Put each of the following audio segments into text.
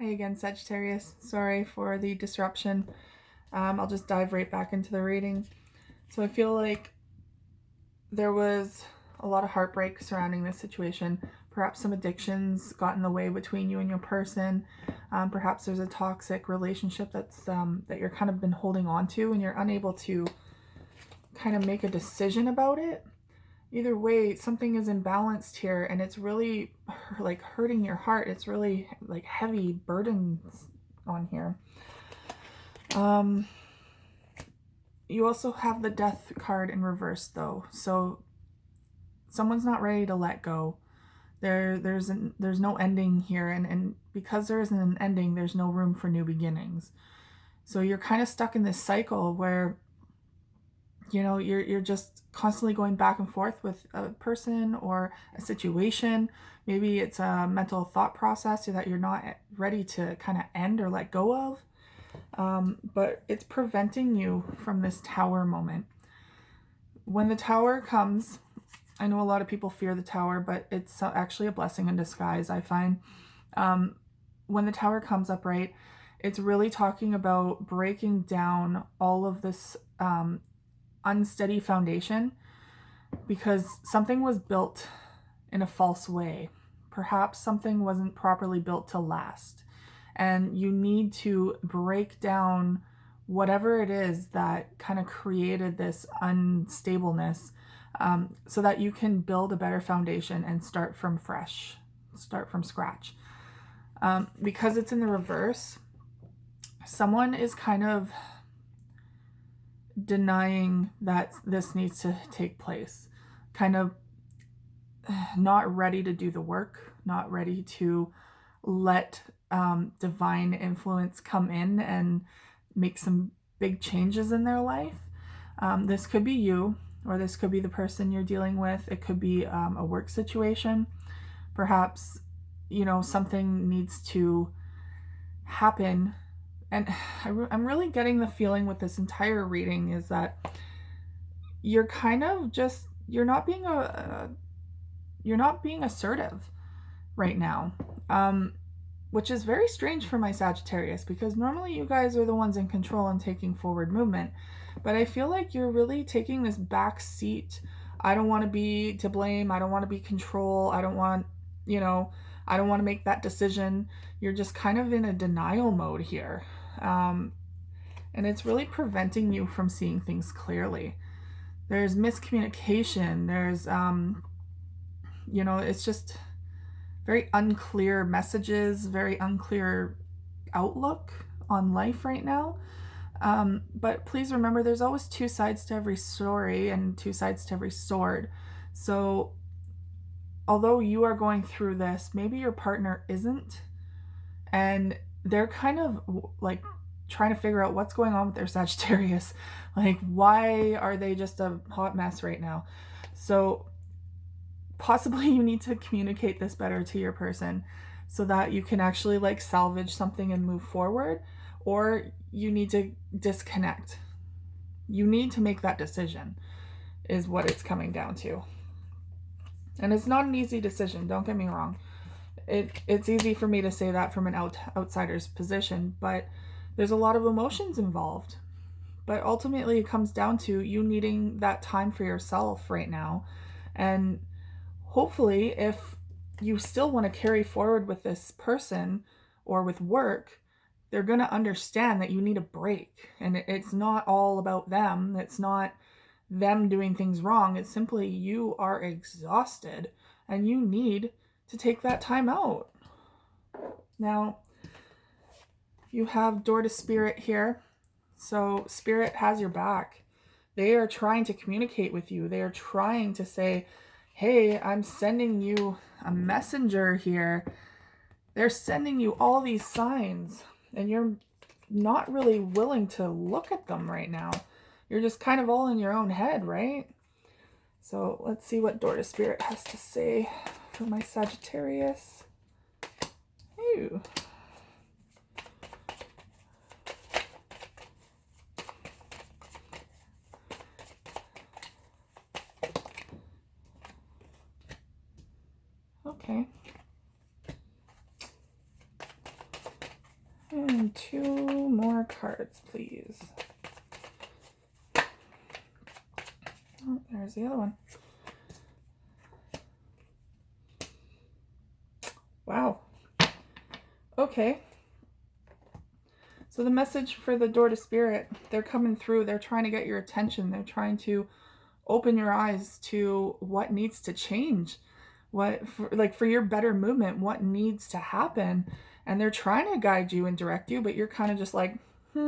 Hi again, Sagittarius. Sorry for the disruption. I'll just dive right back into the reading. So I feel like there was a lot of heartbreak surrounding this situation. Perhaps some addictions got in the way between you and your person. Perhaps there's a toxic relationship that you're kind of been holding on to and you're unable to kind of make a decision about it. Either way, something is imbalanced here and it's really like hurting your heart. It's really like heavy burdens on here. You also have the Death card in reverse though. So someone's not ready to let go. There's no ending here, and because there isn't an ending, there's no room for new beginnings. So you're kind of stuck in this cycle where you're just constantly going back and forth with a person or a situation. Maybe it's a mental thought process that you're not ready to kind of end or let go of. But it's preventing you from this Tower moment. When the Tower comes, I know a lot of people fear the Tower, but it's actually a blessing in disguise, I find. When the Tower comes up, right, it's really talking about breaking down all of this unsteady foundation because something was built in a false way. Perhaps something wasn't properly built to last. And you need to break down whatever it is that kind of created this unstableness so that you can build a better foundation and start from fresh, start from scratch. Because it's in the reverse, someone is kind of denying that this needs to take place, kind of not ready to do the work, not ready to let divine influence come in and make some big changes in their life. This could be you, or this could be the person you're dealing with. It could be a work situation. Perhaps, something needs to happen. And I'm really getting the feeling with this entire reading is that you're kind of just, you're not being assertive right now. Which is very strange for my Sagittarius because normally you guys are the ones in control and taking forward movement. But I feel like you're really taking this back seat. I don't want to be to blame. I don't want to be control. I don't want to make that decision. You're just kind of in a denial mode here. And it's really preventing you from seeing things clearly. There's miscommunication. There's, it's just very unclear messages, very unclear outlook on life right now. But please remember, there's always two sides to every story and two sides to every sword. So although you are going through this, maybe your partner isn't, and they're kind of like trying to figure out what's going on with their Sagittarius. Like, why are they just a hot mess right now? So possibly you need to communicate this better to your person so that you can actually like salvage something and move forward, or you need to disconnect. You need to make that decision is what it's coming down to. And it's not an easy decision, don't get me wrong. It's easy for me to say that from an outsider's position, but there's a lot of emotions involved. But ultimately it comes down to you needing that time for yourself right now. And hopefully, if you still want to carry forward with this person or with work, they're going to understand that you need a break. And it's not all about them. It's not them doing things wrong. It's simply you are exhausted and you need to take that time out. Now, you have Door to Spirit here. So Spirit has your back. They are trying to communicate with you. They are trying to say, hey, I'm sending you a messenger here. They're sending you all these signs, and you're not really willing to look at them right now. You're just kind of all in your own head, right? So let's see what Door to Spirit has to say for my Sagittarius. Ew. Okay. And 2 more cards, please. Oh, there's the other one. Wow. Okay. So the message for the door to spirit, they're coming through. They're trying to get your attention. They're trying to open your eyes to what needs to change. For your better movement, what needs to happen. And they're trying to guide you and direct you, but you're kind of just like, I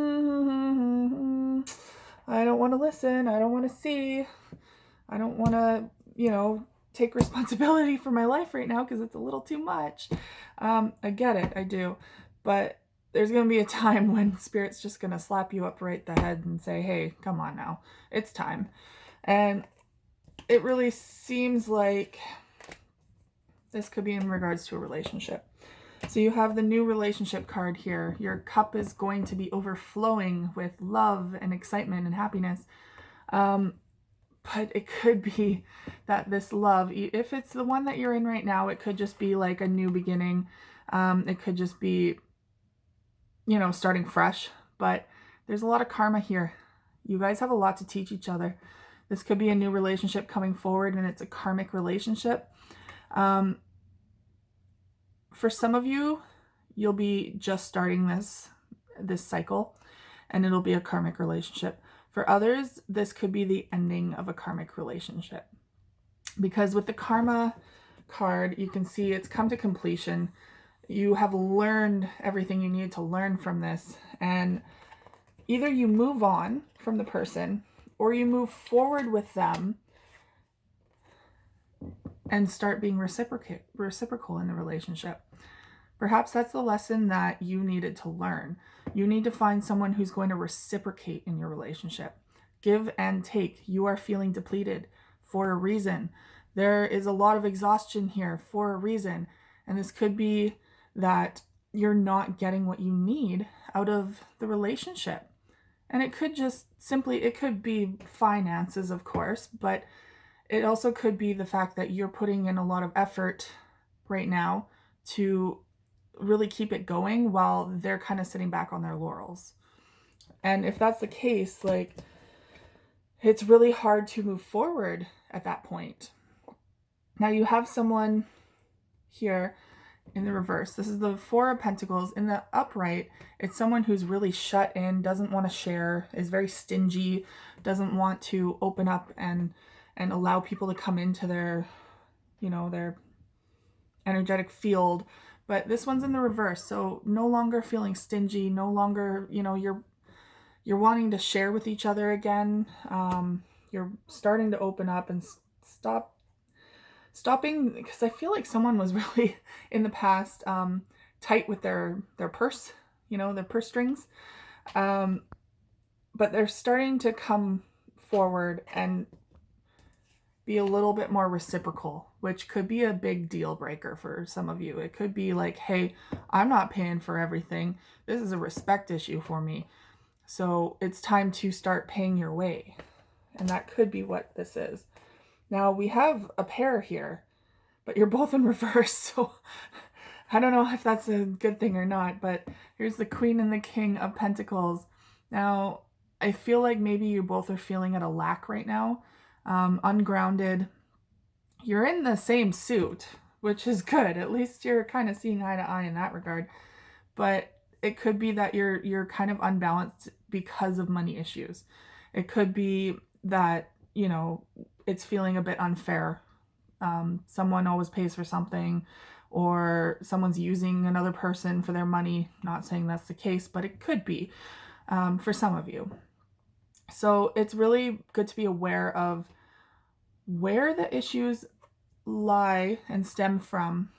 don't want to listen. I don't want to see. I don't want to, take responsibility for my life right now because it's a little too much. I get it. I do. But there's going to be a time when Spirit's just going to slap you up right the head and say, hey, come on now. It's time. And it really seems like this could be in regards to a relationship. So you have the new relationship card here. Your cup is going to be overflowing with love and excitement and happiness. But it could be that this love, if it's the one that you're in right now, it could just be like a new beginning. It could just be, starting fresh. But there's a lot of karma here. You guys have a lot to teach each other. This could be a new relationship coming forward, and it's a karmic relationship. For some of you, you'll be just starting this cycle, and it'll be a karmic relationship. For others, this could be the ending of a karmic relationship. Because with the karma card, you can see it's come to completion. You have learned everything you need to learn from this. And either you move on from the person or you move forward with them and start being reciprocal in the relationship. Perhaps that's the lesson that you needed to learn. You need to find someone who's going to reciprocate in your relationship. Give and take. You are feeling depleted for a reason. There is a lot of exhaustion here for a reason. And this could be that you're not getting what you need out of the relationship. And it could just simply, it could be finances, of course, but it also could be the fact that you're putting in a lot of effort right now to really keep it going while they're kind of sitting back on their laurels. And if that's the case, like, it's really hard to move forward at that point. Now you have someone here in the reverse. This is the 4 of Pentacles. In the upright, it's someone who's really shut in, doesn't want to share, is very stingy, doesn't want to open up and allow people to come into their, their energetic field. But this one's in the reverse. So no longer feeling stingy, no longer, you're wanting to share with each other again. You're starting to open up and stopping, because I feel like someone was really in the past tight with their purse, their purse strings. But they're starting to come forward and be a little bit more reciprocal, which could be a big deal breaker for some of you. It could be like, hey, I'm not paying for everything. This is a respect issue for me. So it's time to start paying your way. And that could be what this is. Now we have a pair here, but you're both in reverse. So I don't know if that's a good thing or not, but here's the Queen and the King of Pentacles. Now, I feel like maybe you both are feeling at a lack right now. Ungrounded. You're in the same suit, which is good. At least you're kind of seeing eye to eye in that regard. But it could be that you're kind of unbalanced because of money issues. It could be that, it's feeling a bit unfair. Someone always pays for something, or someone's using another person for their money. Not saying that's the case, but it could be for some of you. So it's really good to be aware of where the issues lie and stem from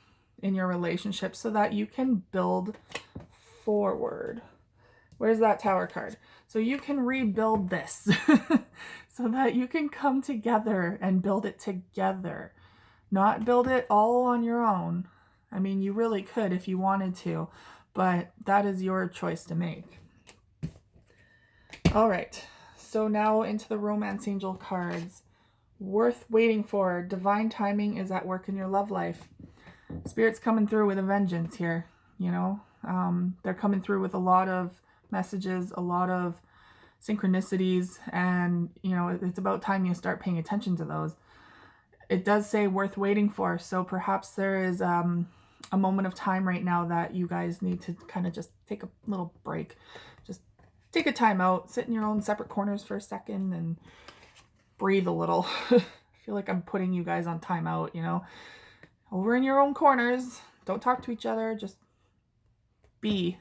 in your relationship so that you can build forward. Where's that Tower card? So you can rebuild this so that you can come together and build it together. Not build it all on your own. I mean, you really could if you wanted to, but that is your choice to make. All right. So now into the Romance Angel cards. Worth waiting for. Divine timing is at work in your love life. Spirit's coming through with a vengeance here. you know. They're coming through with a lot of messages, a lot of synchronicities, and, you know, it's about time you start paying attention to those. It does say worth waiting for, so perhaps there is a moment of time right now that you guys need to kind of just take a little break. Just take a time out, sit in your own separate corners for a second and breathe a little. I feel like I'm putting you guys on timeout, you know. Over in your own corners, don't talk to each other, just be.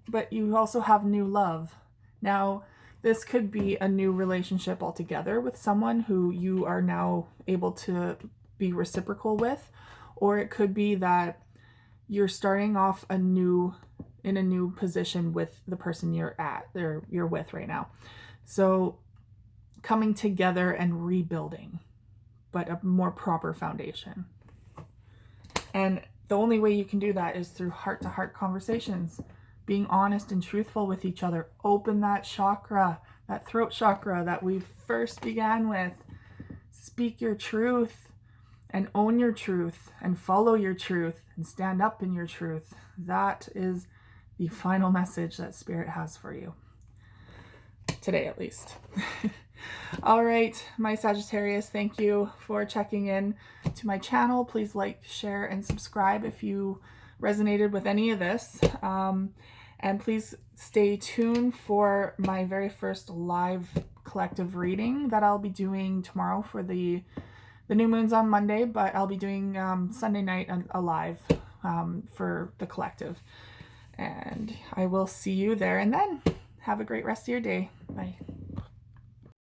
But you also have new love. Now, this could be a new relationship altogether with someone who you are now able to be reciprocal with, or it could be that you're starting off in a new position with the person you're with right now. So coming together and rebuilding, but a more proper foundation. And the only way you can do that is through heart-to-heart conversations, being honest and truthful with each other. Open that chakra, that throat chakra that we first began with. Speak your truth and own your truth and follow your truth and stand up in your truth. That is the final message that Spirit has for you. Today, at least. All right, my Sagittarius, thank you for checking in to my channel. Please like, share, and subscribe if you resonated with any of this. And please stay tuned for my very first live collective reading that I'll be doing tomorrow for the new moon's on Monday, but I'll be doing Sunday night a live for the collective. And I will see you there, and then have a great rest of your day. Bye.